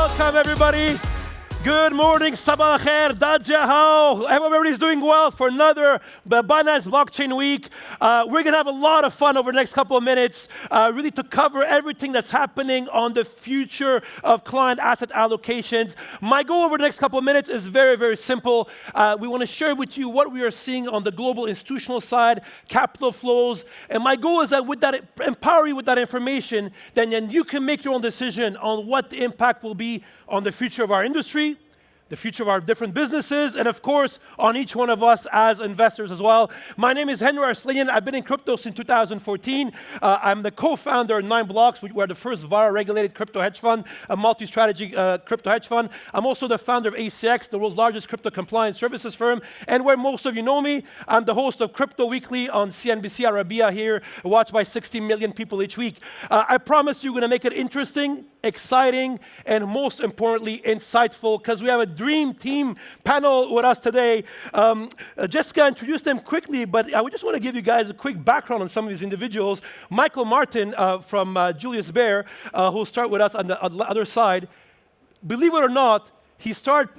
Welcome, everybody. Good morning, sabah khair, dajahao. I hope everybody's doing well for another Binance Blockchain Week. We're going to have a lot of fun over the next couple of minutes, really to cover everything that's happening on the future of client asset allocations. My goal over the next couple of minutes is very, very simple. We want to share with you what we are seeing on the global institutional side, capital flows, and my goal is that with that, empower you with that information, then you can make your own decision on what the impact will be on the future of our industry, the future of our different businesses, and of course, on each one of us as investors as well. My name is Henri Arslanian. I've been in crypto since 2014. I'm the co-founder of 9 Blocks. We're the first VAR-regulated crypto hedge fund, a multi-strategy crypto hedge fund. I'm also the founder of ACX, the world's largest crypto compliance services firm. And where most of you know me, I'm the host of Crypto Weekly on CNBC Arabia here, watched by 60 million people each week. I promise you're going to make it interesting, exciting, and most importantly, insightful, because we have a dream team panel with us today. Jessica introduced them quickly, but I just want to give you guys a quick background on some of these individuals. Michael Martin from Julius Baer, who'll start with us on the other side. Believe it or not,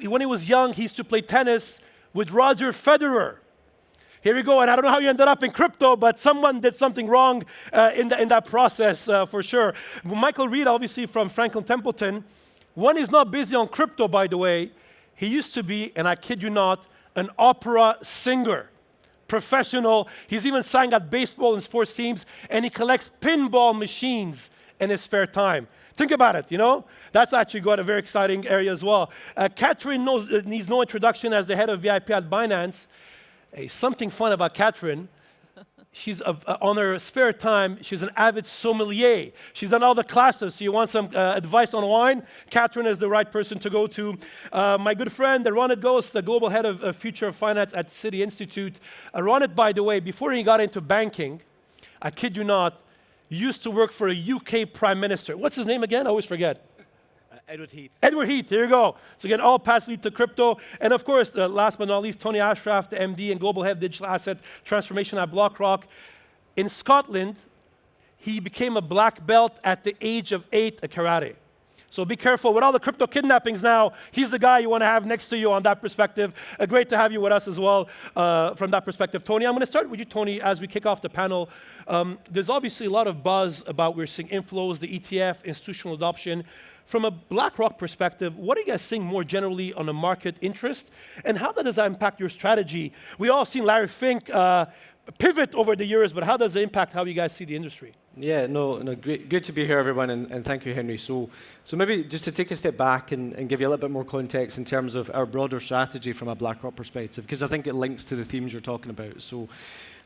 when he was young, he used to play tennis with Roger Federer. Here we go, and I don't know how you ended up in crypto, but someone did something wrong in that process for sure. Michael Reed, obviously from Franklin Templeton. When he's not busy on crypto, by the way, he used to be, and I kid you not, an opera singer, professional. He's even sang at baseball and sports teams, and he collects pinball machines in his spare time. Think about it, you know? That's actually got a very exciting area as well. Catherine needs no introduction as the head of VIP at Binance. Hey, something fun about Catherine. She's on her spare time, she's an avid sommelier. She's done all the classes, so you want some advice on wine? Catherine is the right person to go to. My good friend, Ronit Ghost, the global head of future of finance at Citi Institute. Ronit, by the way, before he got into banking, I kid you not, used to work for a UK prime minister. What's his name again? I always forget. Edward Heath. Edward Heath, here you go. So again, all paths lead to crypto. And of course, last but not least, Tony Ashraf, the MD and Global Head of Digital Asset Transformation at BlackRock. In Scotland, he became a black belt at the age of 8 at karate. So be careful. With all the crypto kidnappings now, he's the guy you want to have next to you on that perspective. Great to have you with us as well from that perspective. Tony, I'm going to start with you, Tony, as we kick off the panel. There's obviously a lot of buzz about we're seeing inflows, the ETF, institutional adoption. From a BlackRock perspective, what are you guys seeing more generally on the market interest? And how does that impact your strategy? We all seen Larry Fink pivot over the years, but how does it impact how you guys see the industry? Yeah, no, great, good to be here, everyone, and thank you, Henry. So maybe just to take a step back and give you a little bit more context in terms of our broader strategy from a BlackRock perspective, because I think it links to the themes you're talking about. So,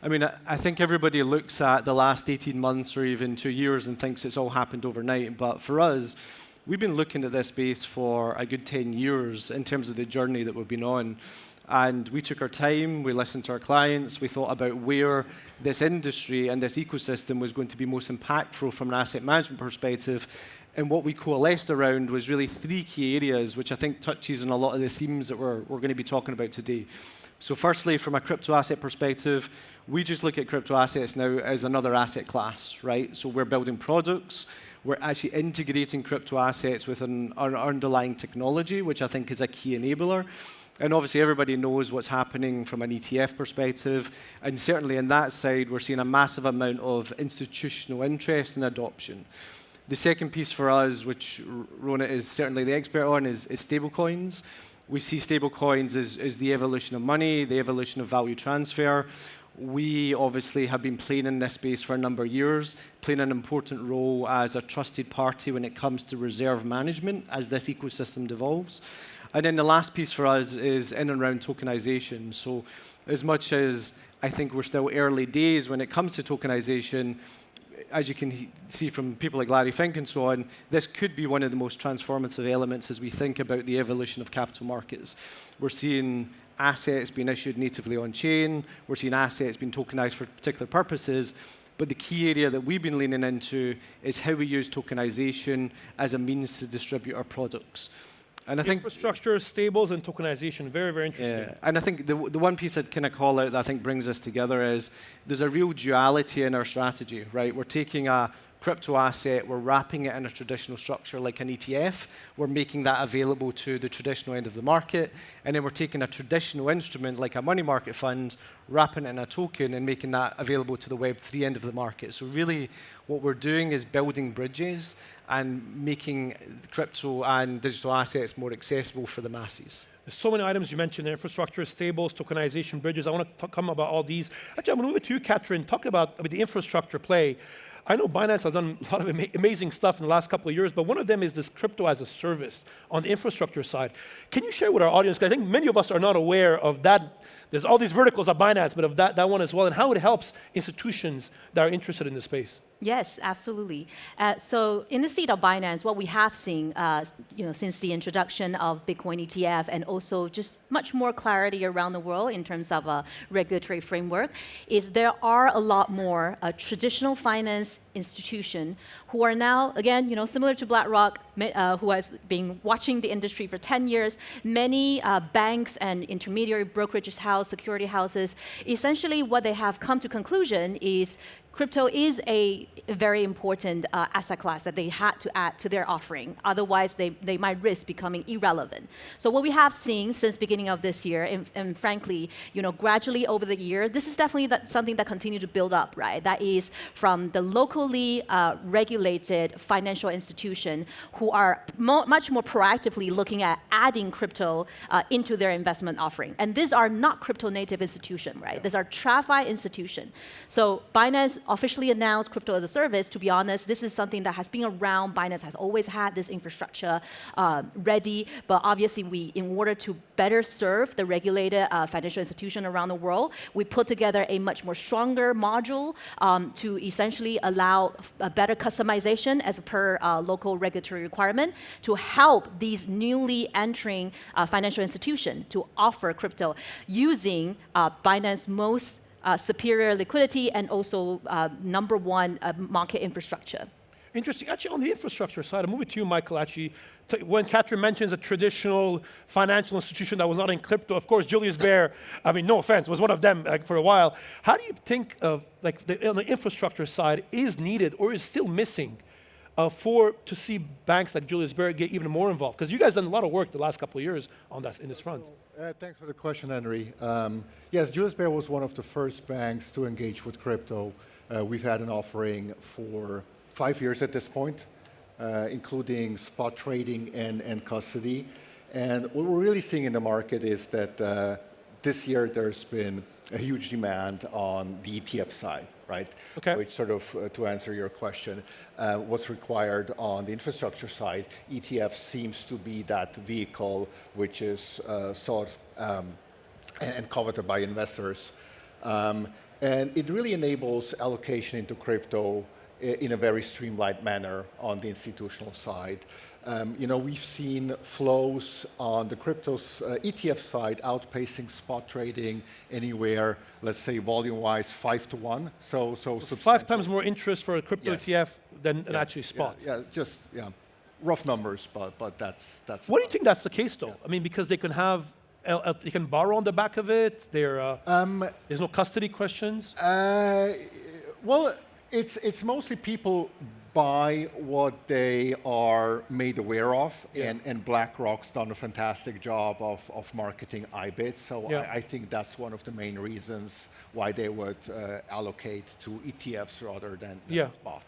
I mean, I think everybody looks at the last 18 months or even 2 years and thinks it's all happened overnight, but for us, we've been looking at this space for a good 10 years in terms of the journey that we've been on. And we took our time, we listened to our clients, we thought about where this industry and this ecosystem was going to be most impactful from an asset management perspective. And what we coalesced around was really 3 key areas, which I think touches on a lot of the themes that we're going to be talking about today. So firstly, from a crypto asset perspective, we just look at crypto assets now as another asset class, right? So we're building products, we're actually integrating crypto assets with our underlying technology, which I think is a key enabler. And obviously, everybody knows what's happening from an ETF perspective. And certainly on that side, we're seeing a massive amount of institutional interest and adoption. The second piece for us, which Rona is certainly the expert on, is stablecoins. We see stablecoins as the evolution of money, the evolution of value transfer. We obviously have been playing in this space for a number of years, playing an important role as a trusted party when it comes to reserve management as this ecosystem devolves. And then the last piece for us is in and around tokenization. So as much as I think we're still early days when it comes to tokenization, as you can see from people like Larry Fink and so on, this could be one of the most transformative elements as we think about the evolution of capital markets. We're seeing assets being issued natively on-chain. We're seeing assets being tokenized for particular purposes. But the key area that we've been leaning into is how we use tokenization as a means to distribute our products. And I think infrastructure, stables, and tokenization, very, very interesting. Yeah. And I think the one piece I'd kind of call out that I think brings us together is there's a real duality in our strategy, right? We're taking a crypto asset, we're wrapping it in a traditional structure like an ETF, we're making that available to the traditional end of the market, and then we're taking a traditional instrument like a money market fund, wrapping it in a token and making that available to the Web3 end of the market. So really what we're doing is building bridges and making crypto and digital assets more accessible for the masses. There's so many items you mentioned, infrastructure, stables, tokenization, bridges. I want to come about all these. Actually, I'm going to move it to you, Catherine. Talk about the infrastructure play. I know Binance has done a lot of amazing stuff in the last couple of years, but one of them is this crypto as a service on the infrastructure side. Can you share with our audience, because I think many of us are not aware of that. There's all these verticals at Binance, but of that one as well, and how it helps institutions that are interested in the space. Yes, absolutely. So in the seat of Binance, what we have seen, since the introduction of Bitcoin ETF, and also just much more clarity around the world in terms of a regulatory framework, is there are a lot more traditional finance institutions who are now, again, similar to BlackRock, who has been watching the industry for 10 years. Many banks and intermediary brokerages house, security houses, essentially what they have come to conclusion is crypto is a very important asset class that they had to add to their offering. Otherwise, they might risk becoming irrelevant. So what we have seen since beginning of this year, and frankly, gradually over the year, this is definitely something that continues to build up, right? That is from the locally regulated financial institution who are much more proactively looking at adding crypto into their investment offering. And these are not crypto native institutions, right? These are TradFi institutions. So Binance officially announced crypto as a service. To be honest, this is something that has been around. Binance has always had this infrastructure ready, but obviously in order to better serve the regulated financial institution around the world, we put together a much more stronger module to essentially allow a better customization as per local regulatory requirement to help these newly entering financial institutions to offer crypto using Binance's most superior liquidity and also #1 market infrastructure. Interesting. Actually, on the infrastructure side, I'll move it to you, Michael, actually. When Catherine mentions a traditional financial institution that was not in crypto, of course, Julius Baer, I mean, no offense, was one of them for a while. How do you think of, on the infrastructure side, is needed or is still missing to see banks like Julius Baer get even more involved? Because you guys done a lot of work the last couple of years on that in this front. Thanks for the question, Henri. Yes, Julius Baer was one of the first banks to engage with crypto. We've had an offering for 5 years at this point, including spot trading and custody. And what we're really seeing in the market is that this year there's been a huge demand on the ETF side, right? Okay. Which sort of, to answer your question, what's required on the infrastructure side, ETF seems to be that vehicle which is sought and coveted by investors. And it really enables allocation into crypto in a very streamlined manner on the institutional side. We've seen flows on the crypto's ETF side outpacing spot trading anywhere, let's say volume-wise, 5 to 1. So 5 times more interest for a crypto Yes. ETF than actually spot. Yeah, rough numbers, but that's. What do you think that's the case, though? I mean, because they can borrow on the back of it. There's no custody questions. Well, it's mostly people buy what they are made aware of, and BlackRock's done a fantastic job of marketing IBIT. So I think that's one of the main reasons why they would allocate to ETFs rather than spot.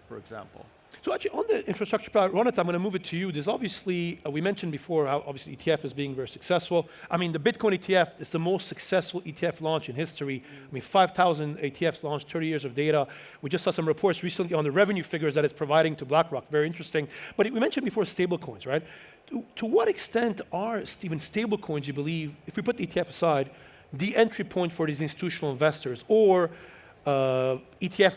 For example. So actually, on the infrastructure part, Ronit, I'm going to move it to you. There's obviously, we mentioned before how obviously ETF is being very successful. I mean, the Bitcoin ETF is the most successful ETF launch in history. I mean, 5,000 ETFs launched, 30 years of data. We just saw some reports recently on the revenue figures that it's providing to BlackRock. Very interesting. But we mentioned before stablecoins, right? To what extent are even stablecoins, you believe, if we put the ETF aside, the entry point for these institutional investors, or ETF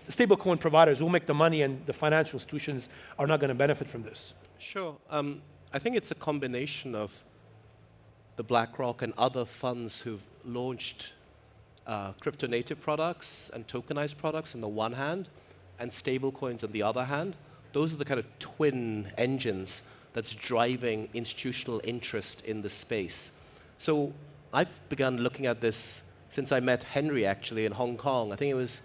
stablecoin providers will make the money and the financial institutions are not going to benefit from this? Sure. I think it's a combination of the BlackRock and other funds who've launched crypto native products and tokenized products on the one hand, and stablecoins on the other hand. Those are the kind of twin engines that's driving institutional interest in the space. So I've begun looking at this since I met Henri, actually, in Hong Kong. I think it was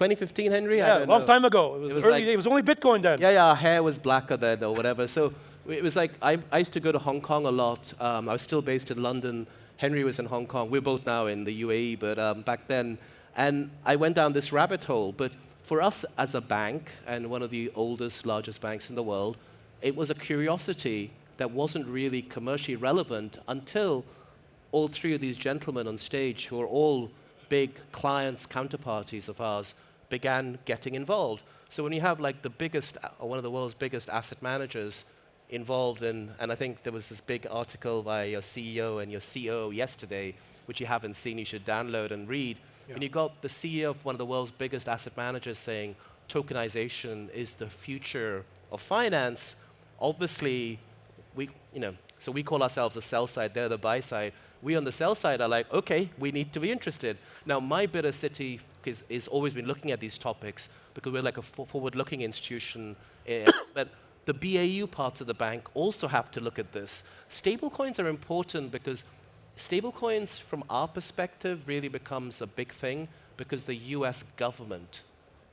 2015, Henry? I Yeah, a don't long know. time ago. It was, early, it was only Bitcoin then. Yeah, our hair was blacker then or whatever. So it was like, I used to go to Hong Kong a lot. I was still based in London. Henry was in Hong Kong. We're both now in the UAE, but back then. And I went down this rabbit hole. But for us as a bank, and one of the oldest, largest banks in the world, it was a curiosity that wasn't really commercially relevant until all three of these gentlemen on stage, who are all big clients, counterparties of ours, began getting involved. So when you have like the biggest, or one of the world's biggest asset managers involved in, and I think there was this big article by your CEO and your COO yesterday, which you haven't seen, you should download and read. Yeah. And you got the CEO of one of the world's biggest asset managers saying tokenization is the future of finance. Obviously, so we call ourselves the sell side, they're the buy side. We on the sell side are like, okay, we need to be interested. Now, my bit of Citi is always been looking at these topics because we're like a forward-looking institution. But the BAU parts of the bank also have to look at this. Stablecoins are important because stablecoins, from our perspective, really becomes a big thing because the US government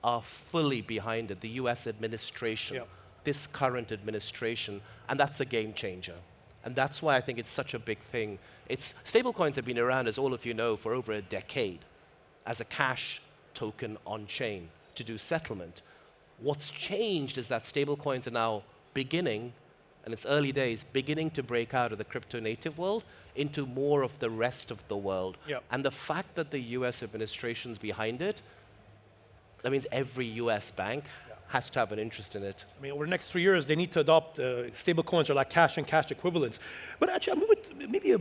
are fully behind it, the US administration. Yep. This current administration, and that's a game changer. And that's why I think it's such a big thing. Stablecoins have been around, as all of you know, for over a decade as a cash token on-chain to do settlement. What's changed is that stablecoins are now beginning, and it's early days, beginning to break out of the crypto-native world into more of the rest of the world. Yep. And the fact that the US administration's behind it, that means every US bank has to have an interest in it. I mean, over the next 3 years, they need to adopt stable coins or like cash and cash equivalents. But actually, I'll move it, maybe a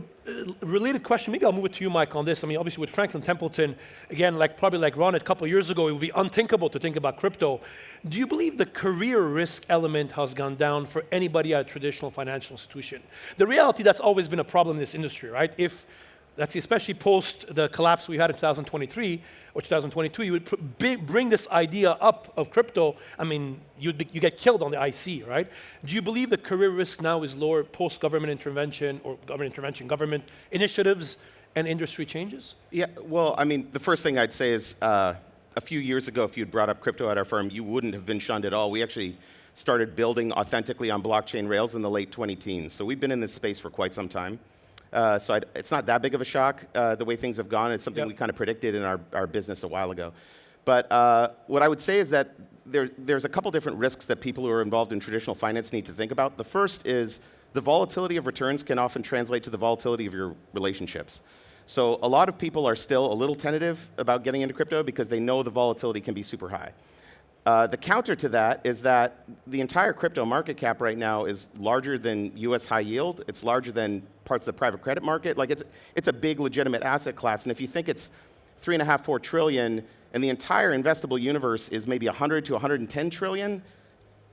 related question. Maybe I'll move it to you, Mike, on this. I mean, obviously with Franklin Templeton, again, probably like Ron a couple of years ago, it would be unthinkable to think about crypto. Do you believe the career risk element has gone down for anybody at a traditional financial institution? The reality, that's always been a problem in this industry, right? Especially post the collapse we had in 2023 or 2022, you would bring this idea up of crypto. I mean, you get killed on the IC, right? Do you believe the career risk now is lower post-government intervention or government initiatives and industry changes? Yeah, well, I mean, the first thing I'd say is a few years ago, if you'd brought up crypto at our firm, you wouldn't have been shunned at all. We actually started building authentically on blockchain rails in the late 2010s. So we've been in this space for quite some time. So it's not that big of a shock, the way things have gone. It's something we kind of predicted in our business a while ago. But what I would say is that there's a couple different risks that people who are involved in traditional finance need to think about. The first is the volatility of returns can often translate to the volatility of your relationships. So a lot of people are still a little tentative about getting into crypto because they know the volatility can be super high. The counter to that is that the entire crypto market cap right now is larger than US high yield. It's larger than parts of the private credit market. Like it's a big legitimate asset class. And if you think it's 3.5, 4 trillion, and the entire investable universe is maybe 100 to 110 trillion,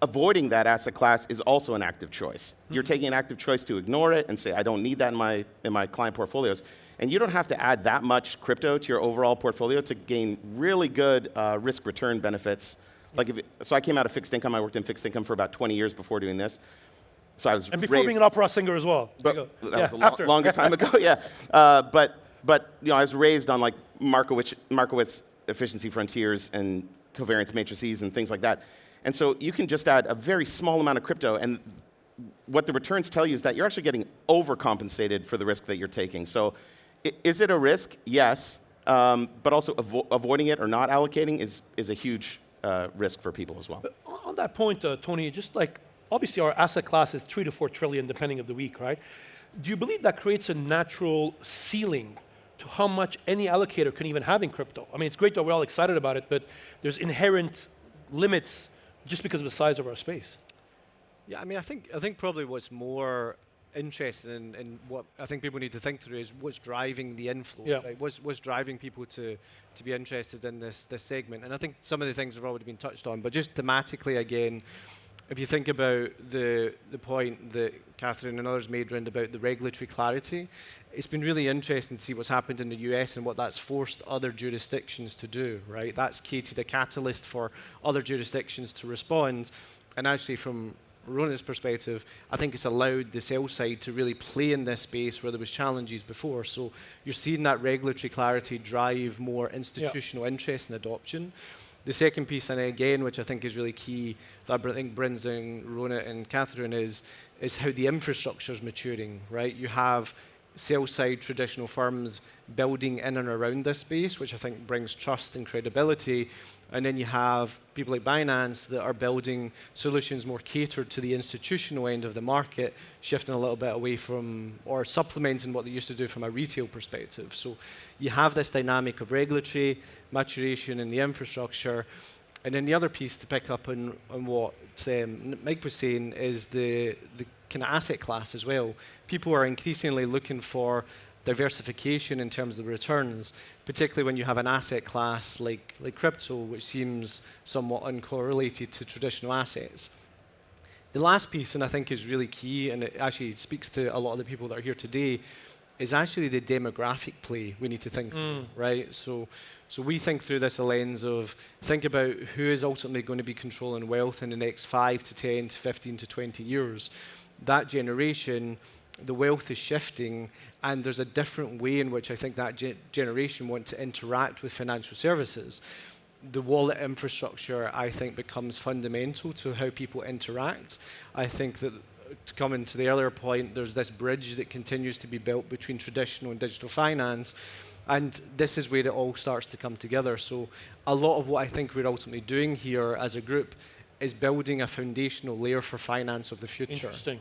avoiding that asset class is also an active choice. Mm-hmm. You're taking an active choice to ignore it and say, I don't need that in my client portfolios. And you don't have to add that much crypto to your overall portfolio to gain really good risk-return benefits. So I came out of fixed income. I worked in fixed income for about 20 years before doing this. So I was before being an opera singer as well. But that was a longer time ago, yeah. But I was raised on like Markowitz efficiency frontiers and covariance matrices and things like that. And so you can just add a very small amount of crypto, and what the returns tell you is that you're actually getting overcompensated for the risk that you're taking. So is it a risk? Yes. But also avoiding it or not allocating is a huge risk for people as well. But on that point, Tony, just like obviously our asset class is 3 to 4 trillion depending of the week, right? Do you believe that creates a natural ceiling to how much any allocator can even have in crypto? I mean, it's great that we're all excited about it, but there's inherent limits just because of the size of our space. Yeah, I mean, I think probably what's more interesting in what I think people need to think through is what's driving the inflows, right? What's driving people to be interested in this segment? And I think some of the things have already been touched on, but just thematically again, if you think about the point that Catherine and others made around about the regulatory clarity, it's been really interesting to see what's happened in the US and what that's forced other jurisdictions to do, right? That's created a catalyst for other jurisdictions to respond. And actually from Rona's perspective, I think it's allowed the sell side to really play in this space where there was challenges before. So you're seeing that regulatory clarity drive more institutional interest and adoption. The second piece, and again, which I think is really key, that I think brings in Ronit and Catherine, is how the infrastructure is maturing, right? You have sell-side traditional firms building in and around this space, which I think brings trust and credibility. And then you have people like Binance that are building solutions more catered to the institutional end of the market, shifting a little bit away from, or supplementing what they used to do from a retail perspective. So you have this dynamic of regulatory maturation in the infrastructure. And then the other piece to pick up on what Mike was saying is the kind of asset class as well. People are increasingly looking for diversification in terms of returns, particularly when you have an asset class like crypto, which seems somewhat uncorrelated to traditional assets. The last piece, and I think is really key, and it actually speaks to a lot of the people that are here today, is actually the demographic play we need to think through, right? So we think through this a lens of think about who is ultimately going to be controlling wealth in the next 5 to 10 to 15 to 20 years. That generation, the wealth is shifting, and there's a different way in which I think that generation want to interact with financial services. The wallet infrastructure, I think, becomes fundamental to how people interact. I think that, to come into the earlier point, there's this bridge that continues to be built between traditional and digital finance, and this is where it all starts to come together. So a lot of what I think we're ultimately doing here as a group is building a foundational layer for finance of the future. Interesting.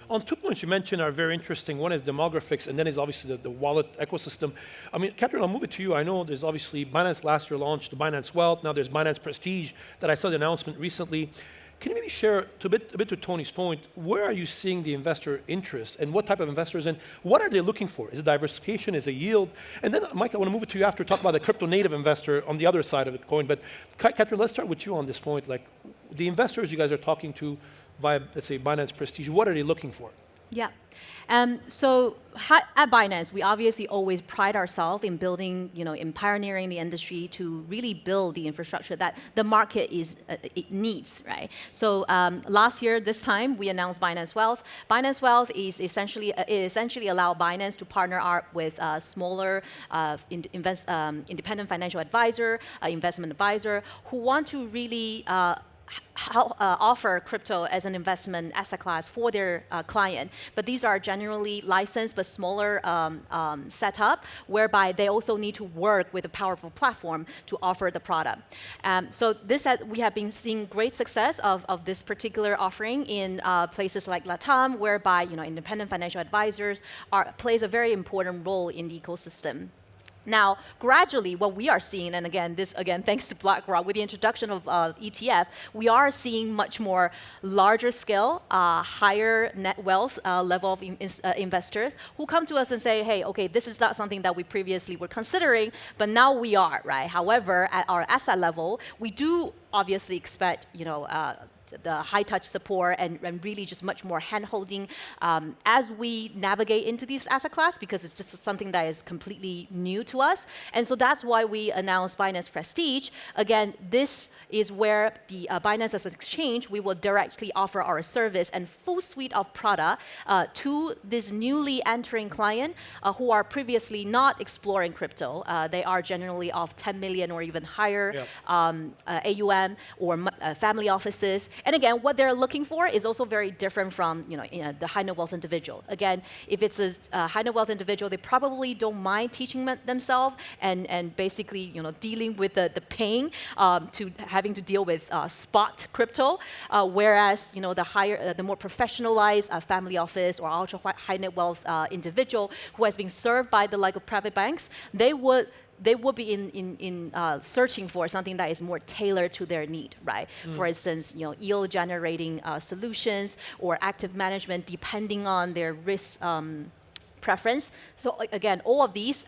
On 2 points you mentioned are very interesting. One is demographics, and then is obviously the wallet ecosystem. I mean, Catherine, I'll move it to you. I know there's obviously Binance last year launched the Binance Wealth. Now there's Binance Prestige that I saw the announcement recently. Can you maybe share a bit to Tony's point, where are you seeing the investor interest and what type of investors, and what are they looking for? Is it diversification, is it yield? And then, Mike, I want to move it to you after, talk about the crypto native investor on the other side of the coin. But Catherine, let's start with you on this point. Like the investors you guys are talking to via, let's say, Binance Prestige, what are they looking for? Yeah. So at Binance, we obviously always pride ourselves in building, in pioneering the industry to really build the infrastructure that the market it needs, right? So last year, this time, we announced Binance Wealth. Binance Wealth is essentially allow Binance to partner up with smaller independent financial advisor, investment advisor, who want to really offer crypto as an investment asset class for their client. But these are generally licensed but smaller setup, whereby they also need to work with a powerful platform to offer the product. So we have been seeing great success of this particular offering in places like LATAM, whereby independent financial advisors plays a very important role in the ecosystem. Now, gradually, what we are seeing, and again, thanks to BlackRock, with the introduction of ETF, we are seeing much more larger scale, higher net wealth level of investors who come to us and say, hey, okay, this is not something that we previously were considering, but now we are, right? However, at our asset level, we do obviously expect, the high-touch support and really just much more hand-holding as we navigate into these asset class, because it's just something that is completely new to us. And so that's why we announced Binance Prestige. Again, this is where the Binance as an exchange, we will directly offer our service and full suite of product to this newly entering client who are previously not exploring crypto. They are generally of 10 million or even higher AUM or family offices. And again, what they're looking for is also very different from the high net wealth individual. Again, if it's a high net wealth individual, they probably don't mind teaching themselves and basically dealing with the pain to having to deal with spot crypto. Whereas the more professionalized family office or ultra high net wealth individual who has been served by the like of private banks, they would be in searching for something that is more tailored to their need, right? For instance, yield generating solutions or active management depending on their risk preference. So again, all of these,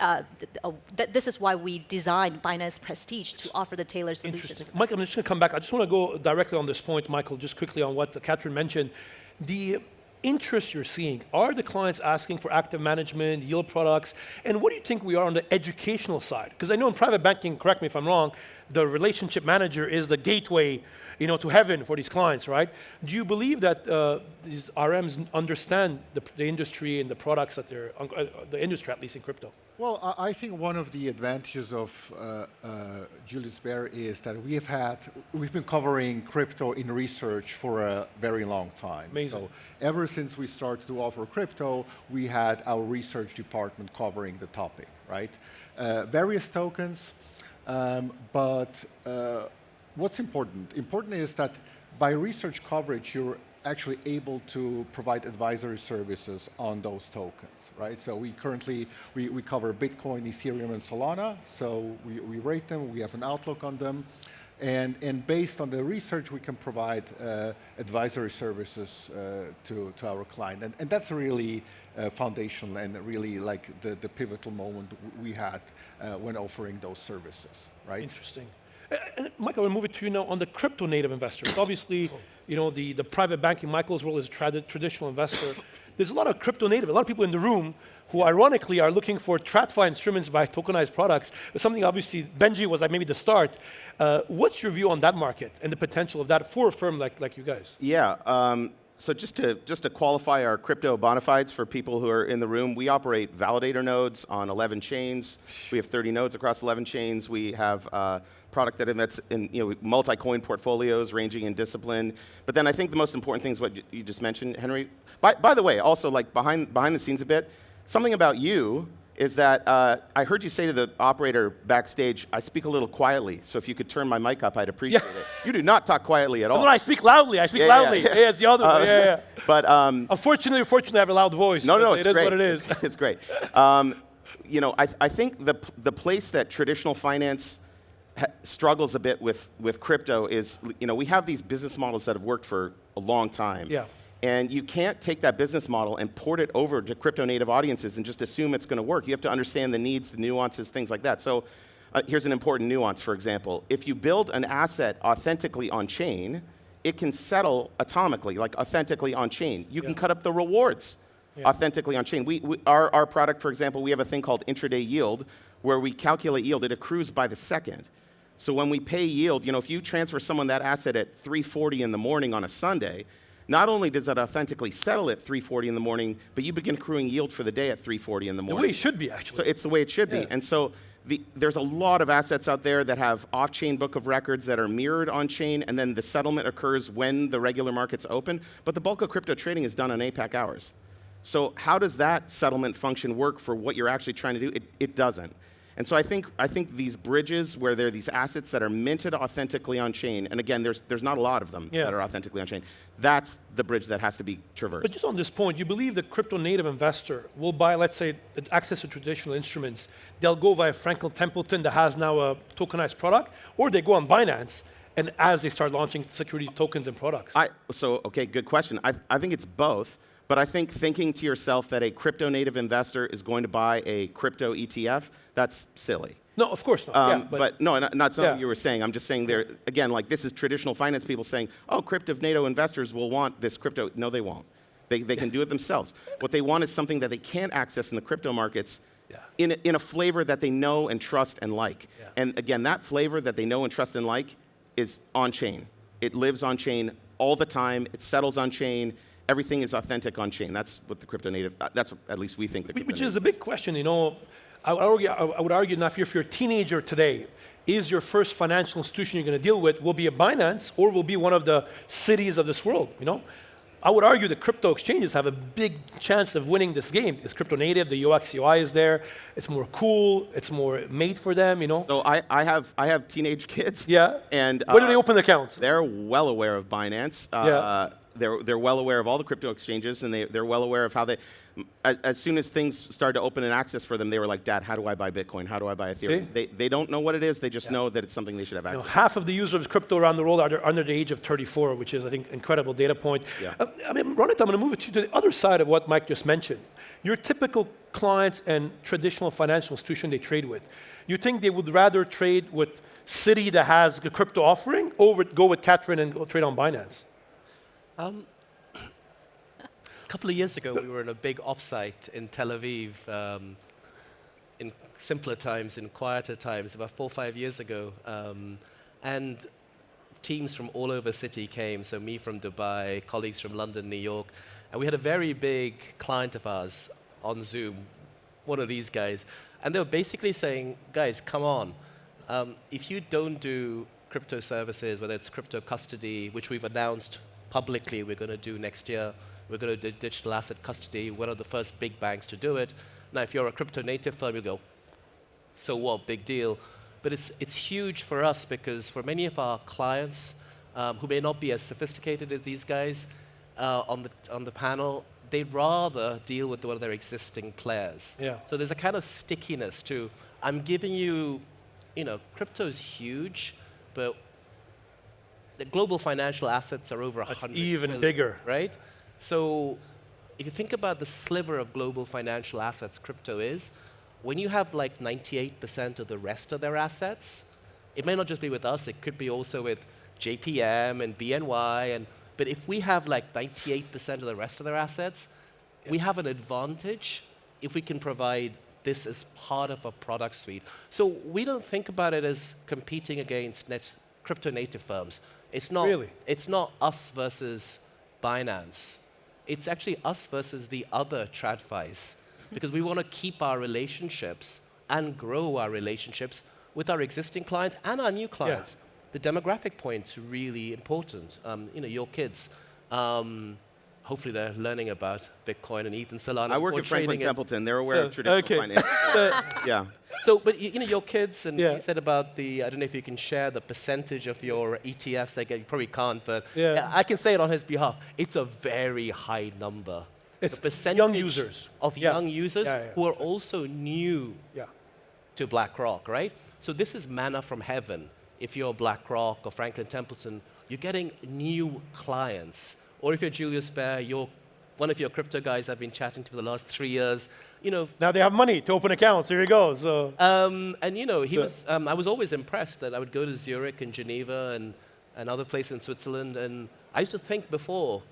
this is why we designed Binance Prestige to offer the tailored solutions. Interesting. Michael, I'm just going to come back. I just want to go directly on this point, Michael, just quickly on what Catherine mentioned. The interest you're seeing, are the clients asking for active management, yield products, and what do you think we are on the educational side? Because I know in private banking, correct me if I'm wrong, the relationship manager is the gateway, to heaven for these clients, right? Do you believe that these RMs understand the industry and the products that they're, the industry, at least in crypto? Well, I think one of the advantages of Julius Baer is that we've been covering crypto in research for a very long time. Amazing. So ever since we started to offer crypto, we had our research department covering the topic, right? Various tokens, but what's important? Important is that by research coverage, you're actually able to provide advisory services on those tokens, right? So we currently, we cover Bitcoin, Ethereum, and Solana. So we rate them, we have an outlook on them. And based on the research, we can provide advisory services to our client. And that's really foundational and really like the pivotal moment we had when offering those services, right? Interesting. And Michael, I'll move it to you now on the crypto native investors. Obviously, the private banking, Michael's role is traditional investor. There's a lot of crypto native, a lot of people in the room who ironically are looking for TradFi instruments by tokenized products. It's something obviously, Benji was like maybe the start. What's your view on that market and the potential of that for a firm like you guys? Yeah. So just to qualify our crypto bona fides for people who are in the room, we operate validator nodes on 11 chains. We have 30 nodes across 11 chains. We have product that emits in multi-coin portfolios ranging in discipline. But then I think the most important thing is what you just mentioned, Henry. By the way, also like behind the scenes a bit, something about you is that I heard you say to the operator backstage, I speak a little quietly, so if you could turn my mic up, I'd appreciate it. You do not talk quietly at all. No, I speak loudly. I speak loudly. Yeah, it's the other way. Yeah. But unfortunately or fortunately, I have a loud voice. No, it's great. What it is. It's great. I think the place that traditional finance struggles a bit with crypto is, we have these business models that have worked for a long time. Yeah. And you can't take that business model and port it over to crypto native audiences and just assume it's going to work. You have to understand the needs, the nuances, things like that. So here's an important nuance, for example. If you build an asset authentically on chain, it can settle atomically, like authentically on chain. You can cut up the rewards authentically on chain. Our product, for example, we have a thing called intraday yield, where we calculate yield. It accrues by the second. So when we pay yield, if you transfer someone that asset at 3:40 in the morning on a Sunday, not only does it authentically settle at 3:40 in the morning, but you begin accruing yield for the day at 3:40 in the morning. The way it should be, actually. So it's the way it should be. And so there's a lot of assets out there that have off-chain book of records that are mirrored on-chain, and then the settlement occurs when the regular market's open. But the bulk of crypto trading is done on APAC hours. So how does that settlement function work for what you're actually trying to do? It doesn't. And so I think these bridges where there are these assets that are minted authentically on chain, and again, there's not a lot of them that are authentically on chain. That's the bridge that has to be traversed. But just on this point, you believe the crypto native investor will buy, let's say, access to traditional instruments. They'll go via Franklin Templeton that has now a tokenized product, or they go on Binance, and as they start launching security tokens and products. Okay, good question. I think it's both. But I think thinking to yourself that a crypto native investor is going to buy a crypto ETF, that's silly. No, of course not. But no, not something you were saying. I'm just saying there, again, like this is traditional finance people saying, oh, crypto native investors will want this crypto. No, they won't. They can do it themselves. What they want is something that they can't access in the crypto markets in a flavor that they know and trust and like. Yeah. And again, that flavor that they know and trust and like is on-chain. It lives on-chain all the time. It settles on-chain. Everything is authentic on chain. That's what the crypto native, that's what at least we think. Which is a big question, I would argue now if you're a teenager today, is your first financial institution you're going to deal with will be a Binance or will be one of the cities of this world, I would argue that crypto exchanges have a big chance of winning this game. It's crypto native, the UX UI is there, it's more cool, it's more made for them, So I have teenage kids. Yeah. And when do they open accounts? They're well aware of Binance. They're well aware of all the crypto exchanges, and they're well aware of how they, as soon as things started to open and access for them, they were like, Dad, how do I buy Bitcoin? How do I buy Ethereum? They don't know what it is, they just know that it's something they should have access to. Half of the users of crypto around the world are under the age of 34, which is, I think, incredible data point. Yeah. Ronit, I'm going to move it to the other side of what Mike just mentioned. Your typical clients and traditional financial institution they trade with, you think they would rather trade with Citi that has a crypto offering, or go with Catherine and go trade on Binance? A couple of years ago, we were in a big offsite in Tel Aviv in simpler times, in quieter times, about 4 or 5 years ago. And teams from all over Citi came, so me from Dubai, colleagues from London, New York, and we had a very big client of ours on Zoom, one of these guys, and they were basically saying, guys, come on, if you don't do crypto services, whether it's crypto custody, which we've announced publicly we're going to do next year, we're going to do digital asset custody, one of the first big banks to do it. Now, if you're a crypto native firm, you'll go, so what, big deal. But it's huge for us because for many of our clients who may not be as sophisticated as these guys on the panel, they'd rather deal with one of their existing players. Yeah. So there's a kind of stickiness to, I'm giving you, crypto is huge, but the global financial assets are over 100 even trillion, bigger. right? So if you think about the sliver of global financial assets crypto is, when you have like 98% of the rest of their assets, it may not just be with us, it could be also with JPM and BNY, but if we have like 98% of the rest of their assets, we have an advantage if we can provide this as part of a product suite. So we don't think about it as competing against crypto native firms. It's not, Really? It's not us versus Binance. It's actually us versus the other TradFis. Because we want to keep our relationships and grow our relationships with our existing clients and our new clients. Yeah. The demographic point's really important. Your kids, hopefully they're learning about Bitcoin and ETH and Solana. I work at Franklin Templeton. They're aware of traditional finance. Yeah. So, but your kids, and you said about I don't know if you can share the percentage of your ETFs they get. You probably can't, but I can say it on his behalf. It's a very high number. It's the percentage young users. Of young users who are also new to BlackRock, right? So this is manna from heaven. If you're BlackRock or Franklin Templeton, you're getting new clients. Or if you're Julius Baer, one of your crypto guys I've been chatting to for the last 3 years, Now they have money to open accounts, here you go. So. I was always impressed that I would go to Zurich and Geneva and other places in Switzerland, and I used to think before,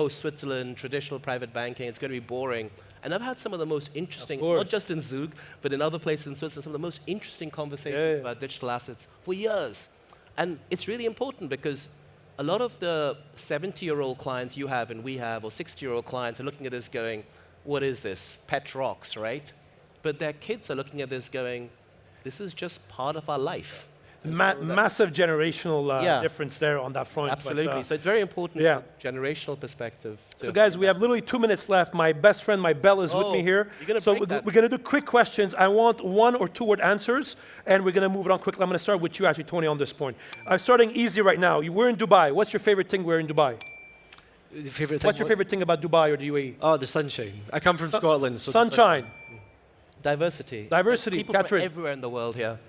Switzerland, traditional private banking, it's going to be boring. And I've had some of the most interesting, not just in Zug, but in other places in Switzerland, some of the most interesting conversations about digital assets for years. And it's really important because a lot of the 70-year-old clients you have and we have, or 60-year-old clients are looking at this going, what is this? Pet rocks, right? But their kids are looking at this going, this is just part of our life. Massive generational difference there on that front. Absolutely. So it's very important from a generational perspective. So guys, we have literally 2 minutes left. My best friend, my Bell, is with me here. So we're going to do quick questions. I want 1 or 2 word answers, and we're going to move it on quickly. I'm going to start with you, actually, Tony, on this point. I'm starting easy right now. We're in Dubai. What's your favorite thing we're in Dubai? What's your favorite thing about Dubai or the UAE? Oh, the sunshine. I come from Scotland. So sunshine. Diversity. Diversity. People from everywhere in the world here.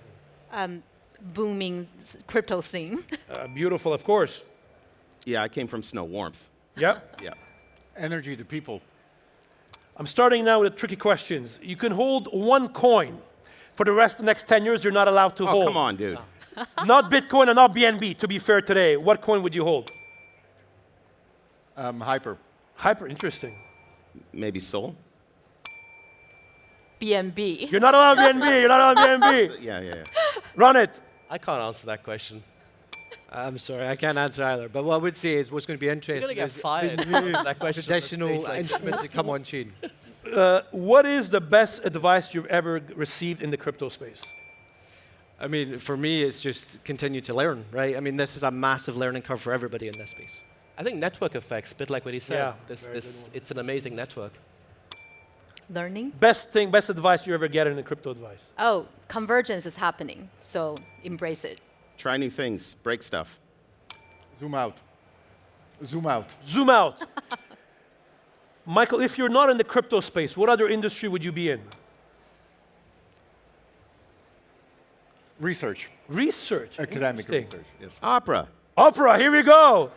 Booming crypto scene. Beautiful, of course. Yeah, I came from snow, warmth. Yeah. Yeah. Energy to people. I'm starting now with the tricky questions. You can hold 1 coin. For the rest of the next 10 years, you're not allowed to hold. Oh, come on, dude. Not Bitcoin and not BNB, to be fair today. What coin would you hold? Hyper. Hyper, interesting. Maybe Sol? BNB. You're not allowed BNB. You're not allowed BNB. Yeah. Run it. I can't answer that question. I'm sorry, I can't answer either. But what I would say is what's going to be interesting You're going to get fired. That question traditional instruments that come on chain. What is the best advice you've ever received in the crypto space? I mean, for me, it's just continue to learn, right? I mean, this is a massive learning curve for everybody in this space. I think network effects, a bit like what he said. It's an amazing network. Learning. Best advice you ever get in the crypto advice? Oh, convergence is happening, so embrace it. Try new things, break stuff. Zoom out. Zoom out. Zoom out. Michael, if you're not in the crypto space, what other industry would you be in? Research. Research. Academic research. Yes. Opera. Opera, here we go.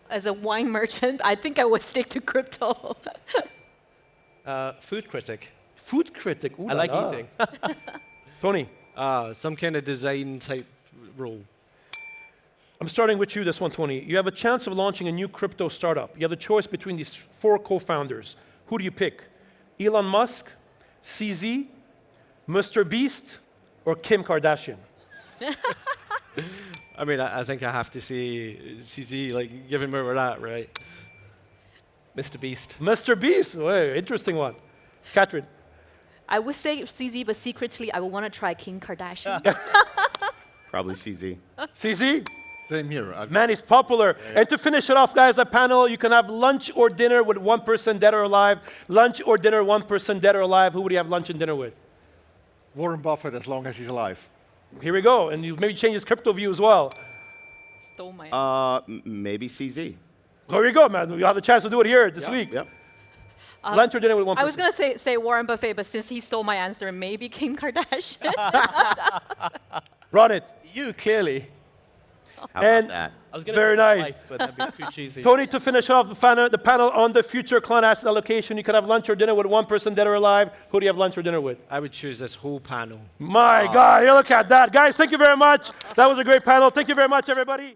As a wine merchant, I think I would stick to crypto. Food critic. Food critic. Ooh, I like eating. Tony. Some kind of design type role. I'm starting with you, this one, Tony. You have a chance of launching a new crypto startup. You have the choice between these 4 co-founders. Who do you pick? Elon Musk, CZ, Mr. Beast, or Kim Kardashian? I mean, I think I have to say CZ, like, given where we're at, right? Mr. Beast. Mr. Beast, well, interesting one. Catherine? I would say CZ, but secretly I would want to try Kim Kardashian. Probably CZ. CZ? Same here. Man, he's popular. And to finish it off, guys, that panel, you can have lunch or dinner with one person, dead or alive. Lunch or dinner, one person, dead or alive. Who would you have lunch and dinner with? Warren Buffett, as long as he's alive. Here we go. And you maybe change his crypto view as well. Stole my answer. Maybe CZ. Here we go, man. You have the chance to do it here this week. Yep. Lunch or dinner with one person. I was going to say Warren Buffett, but since he stole my answer, maybe Kim Kardashian. Run it. You, clearly. How And about that? I was going to Very say my nice. wife, but that'd be too cheesy. Tony, to finish off the panel on the future client asset allocation, you can have lunch or dinner with one person, dead or alive. Who do you have lunch or dinner with? I would choose this whole panel. My God, you look at that. Guys, thank you very much. That was a great panel. Thank you very much, everybody.